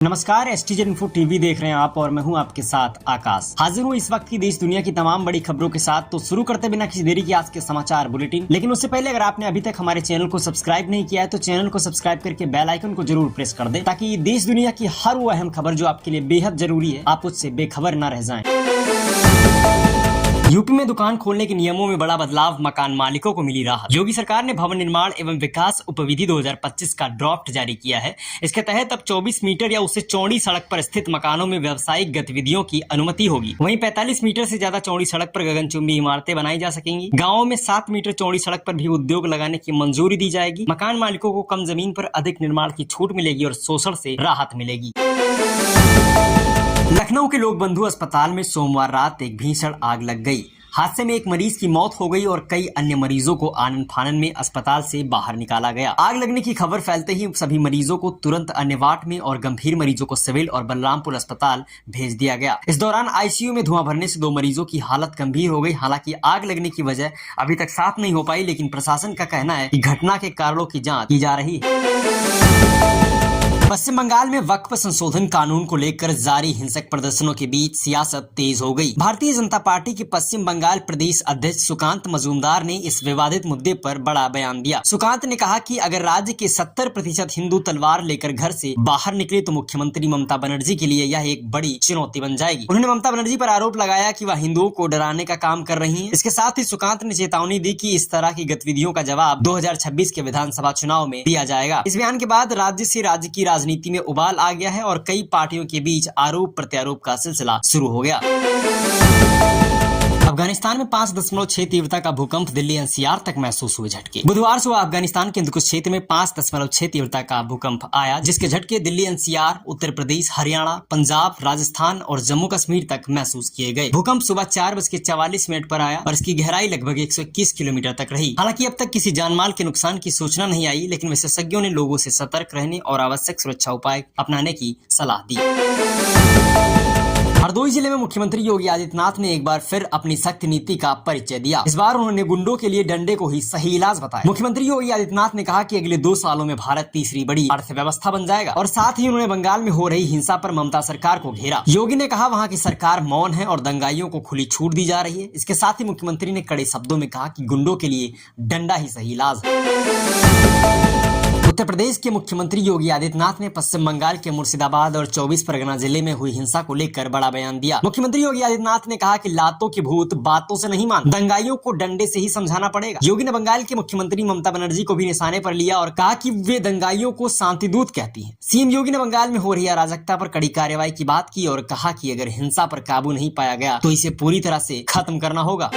नमस्कार, एसटीजेड info TV देख रहे हैं आप और मैं हूं आपके साथ आकाश। हाजिर हूं इस वक्त की देश दुनिया की तमाम बड़ी खबरों के साथ। तो शुरू करते बिना किसी देरी के आज के समाचार बुलेटिन। लेकिन उससे पहले अगर आपने अभी तक हमारे चैनल को सब्सक्राइब नहीं किया है तो चैनल को सब्सक्राइब करके बेल आइकन को जरूर प्रेस कर दें, ताकि देश दुनिया की हर वो अहम खबर जो आपके लिए बेहद जरूरी है, आप उससे बेखबर न रह जाएं। यूपी में दुकान खोलने के नियमों में बड़ा बदलाव, मकान मालिकों को मिली राहत। योगी सरकार ने भवन निर्माण एवं विकास उपविधि 2025 का ड्राफ्ट जारी किया है। इसके तहत अब 24 मीटर या उससे चौड़ी सड़क पर स्थित मकानों में व्यावसायिक गतिविधियों की अनुमति होगी। वहीं 45 मीटर से ज्यादा चौड़ी सड़क पर गगनचुंबी इमारतें बनाई जा सकेंगी। गाँवों में 7 मीटर चौड़ी सड़क पर भी उद्योग लगाने की मंजूरी दी जाएगी। मकान मालिकों को कम जमीन पर अधिक निर्माण की छूट मिलेगी और शोषण से राहत मिलेगी। लखनऊ के लोक बंधु अस्पताल में सोमवार रात एक भीषण आग लग गई। हादसे में एक मरीज की मौत हो गई और कई अन्य मरीजों को आनन फानन में अस्पताल से बाहर निकाला गया। आग लगने की खबर फैलते ही सभी मरीजों को तुरंत अन्य वार्ड में और गंभीर मरीजों को सिविल और बलरामपुर अस्पताल भेज दिया गया। इस दौरान आईसीयू में धुआं भरने से 2 मरीजों की हालत गंभीर हो गई। हालांकि आग लगने की वजह अभी तक साफ नहीं हो पाई, लेकिन प्रशासन का कहना है कि घटना के कारणों की जाँच की जा रही है। पश्चिम बंगाल में वक्फ संशोधन कानून को लेकर जारी हिंसक प्रदर्शनों के बीच सियासत तेज हो गई। भारतीय जनता पार्टी के पश्चिम बंगाल प्रदेश अध्यक्ष सुकांत मजूमदार ने इस विवादित मुद्दे पर बड़ा बयान दिया। सुकांत ने कहा कि अगर राज्य के 70% हिंदू तलवार लेकर घर से बाहर निकले तो मुख्यमंत्री ममता बनर्जी के लिए यह एक बड़ी चुनौती बन जाएगी। उन्होंने ममता बनर्जी पर आरोप लगाया कि वह हिंदुओं को डराने का काम कर रही है। इसके साथ ही सुकांत ने चेतावनी दी कि इस तरह की गतिविधियों का जवाब 2026 के विधानसभा चुनाव में दिया जाएगा। इस बयान के बाद राज्य की राजनीति में उबाल आ गया है और कई पार्टियों के बीच आरोप प्रत्यारोप का सिलसिला शुरू हो गया। अफगानिस्तान में 5.6 तीव्रता का भूकंप, दिल्ली एनसीआर तक महसूस हुए झटके। बुधवार सुबह अफगानिस्तान के कुछ क्षेत्र में 5.6 तीव्रता का भूकंप आया, जिसके झटके दिल्ली एनसीआर, उत्तर प्रदेश, हरियाणा, पंजाब, राजस्थान और जम्मू कश्मीर तक महसूस किए गए। भूकंप सुबह 4:44 पर आया और इसकी गहराई लगभग 121 किलोमीटर तक रही। हालांकि अब तक किसी जानमाल के नुकसान की सूचना नहीं आई, लेकिन विशेषज्ञों ने लोगों से सतर्क रहने और आवश्यक सुरक्षा उपाय अपनाने की सलाह दी। हरदोई जिले में मुख्यमंत्री योगी आदित्यनाथ ने एक बार फिर अपनी सख्त नीति का परिचय दिया। इस बार उन्होंने गुंडों के लिए डंडे को ही सही इलाज बताया। मुख्यमंत्री योगी आदित्यनाथ ने कहा कि अगले 2 सालों में भारत तीसरी बड़ी अर्थव्यवस्था बन जाएगा और साथ ही उन्होंने बंगाल में हो रही हिंसा पर ममता सरकार को घेरा। योगी ने कहा वहाँ की सरकार मौन है और दंगाइयों को खुली छूट दी जा रही है। इसके साथ ही मुख्यमंत्री ने कड़े शब्दों में कहा कि गुंडों के लिए डंडा ही सही इलाज है। उत्तर प्रदेश के मुख्यमंत्री योगी आदित्यनाथ ने पश्चिम बंगाल के मुर्शिदाबाद और 24 परगना जिले में हुई हिंसा को लेकर बड़ा बयान दिया। मुख्यमंत्री योगी आदित्यनाथ ने कहा कि लातों के भूत बातों से नहीं मान, दंगाइयों को डंडे से ही समझाना पड़ेगा। योगी ने बंगाल के मुख्यमंत्री ममता बनर्जी को भी निशाने पर लिया और कहा कि वे दंगाइयों को शांतिदूत कहती हैं। सीएम योगी ने बंगाल में हो रही अराजकता पर कड़ी कार्रवाई की बात की और कहा कि अगर हिंसा पर काबू नहीं पाया गया तो इसे पूरी तरह से खत्म करना होगा।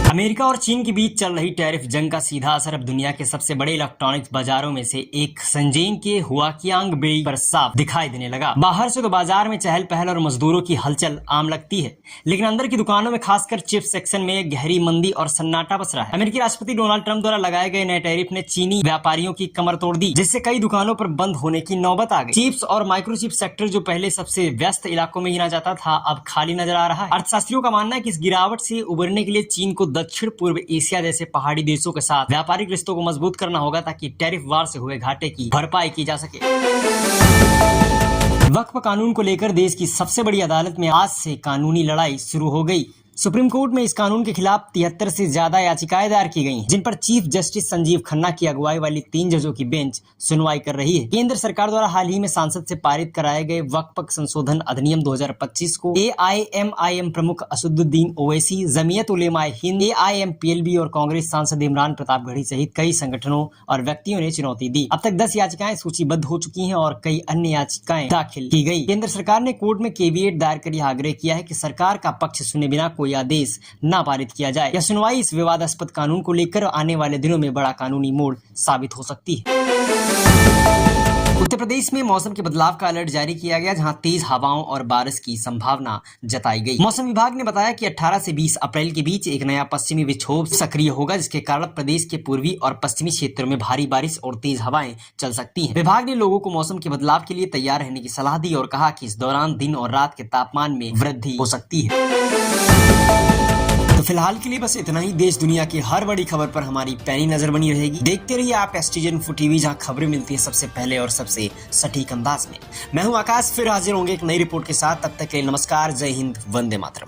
अमेरिका और चीन के बीच चल रही टैरिफ जंग का सीधा असर अब दुनिया के सबसे बड़े इलेक्ट्रॉनिक्स बाजारों में से एक शेंज़ेन के हुआकियांग बेई पर साफ दिखाई देने लगा। बाहर से तो बाजार में चहल पहल और मजदूरों की हलचल आम लगती है, लेकिन अंदर की दुकानों में खासकर चिप्स सेक्शन में गहरी मंदी और सन्नाटा बस रहा है। अमेरिकी राष्ट्रपति डोनाल्ड ट्रंप द्वारा लगाए गए नए टैरिफ ने चीनी व्यापारियों की कमर तोड़ दी, जिससे कई दुकानों पर बंद होने की नौबत आ गई। चिप्स और माइक्रोचिप सेक्टर जो पहले सबसे व्यस्त इलाकों में गिना जाता था, अब खाली नजर आ रहा है। अर्थशास्त्रियों का मानना है कि इस गिरावट से उबरने के लिए चीन को दक्षिण पूर्व एशिया जैसे पहाड़ी देशों के साथ व्यापारिक रिश्तों को मजबूत करना होगा, ताकि टैरिफ वार से हुए घाटे की भरपाई की जा सके। वक्फ कानून को लेकर देश की सबसे बड़ी अदालत में आज से कानूनी लड़ाई शुरू हो गई। सुप्रीम कोर्ट में इस कानून के खिलाफ 73 से ज्यादा याचिकाएं दायर की गई हैं, जिन पर चीफ जस्टिस संजीव खन्ना की अगुवाई वाली 3 जजों की बेंच सुनवाई कर रही है। केंद्र सरकार द्वारा हाल ही में सांसद से पारित कराए गए वक्फ संशोधन अधिनियम 2025 को एआईएमआईएम प्रमुख असदुद्दीन ओवैसी, जमीयत उलेमाए हिंद, एआईएमपीएलबी और कांग्रेस सांसद इमरान प्रतापगढ़ी सहित कई संगठनों और व्यक्तियों ने चुनौती दी। अब तक 10 याचिकाएं सूचीबद्ध हो चुकी है और कई अन्य याचिकाएं दाखिल की गई। केंद्र सरकार ने कोर्ट में केविएट दायर कर यह आग्रह किया है कि सरकार का पक्ष सुने बिना कोई आदेश ना पारित किया जाए। यह सुनवाई इस विवादास्पद कानून को लेकर आने वाले दिनों में बड़ा कानूनी मोड़ साबित हो सकती है। उत्तर प्रदेश में मौसम के बदलाव का अलर्ट जारी किया गया, जहां तेज हवाओं और बारिश की संभावना जताई गई। मौसम विभाग ने बताया कि 18 से 20 अप्रैल के बीच एक नया पश्चिमी विक्षोभ सक्रिय होगा, जिसके कारण प्रदेश के पूर्वी और पश्चिमी क्षेत्रों में भारी बारिश और तेज हवाएं चल सकती हैं। विभाग ने लोगों को मौसम के बदलाव के लिए तैयार रहने की सलाह दी और कहा कि इस दौरान दिन और रात के तापमान में वृद्धि हो सकती है। तो फिलहाल के लिए बस इतना ही। देश दुनिया की हर बड़ी खबर पर हमारी पैनी नजर बनी रहेगी। देखते रहिए आप STJ Info TV, जहां खबरें मिलती है सबसे पहले और सबसे सटीक अंदाज में। मैं हूं आकाश, फिर हाजिर होंगे एक नई रिपोर्ट के साथ। तब तक के लिए नमस्कार, जय हिंद, वंदे मातरम।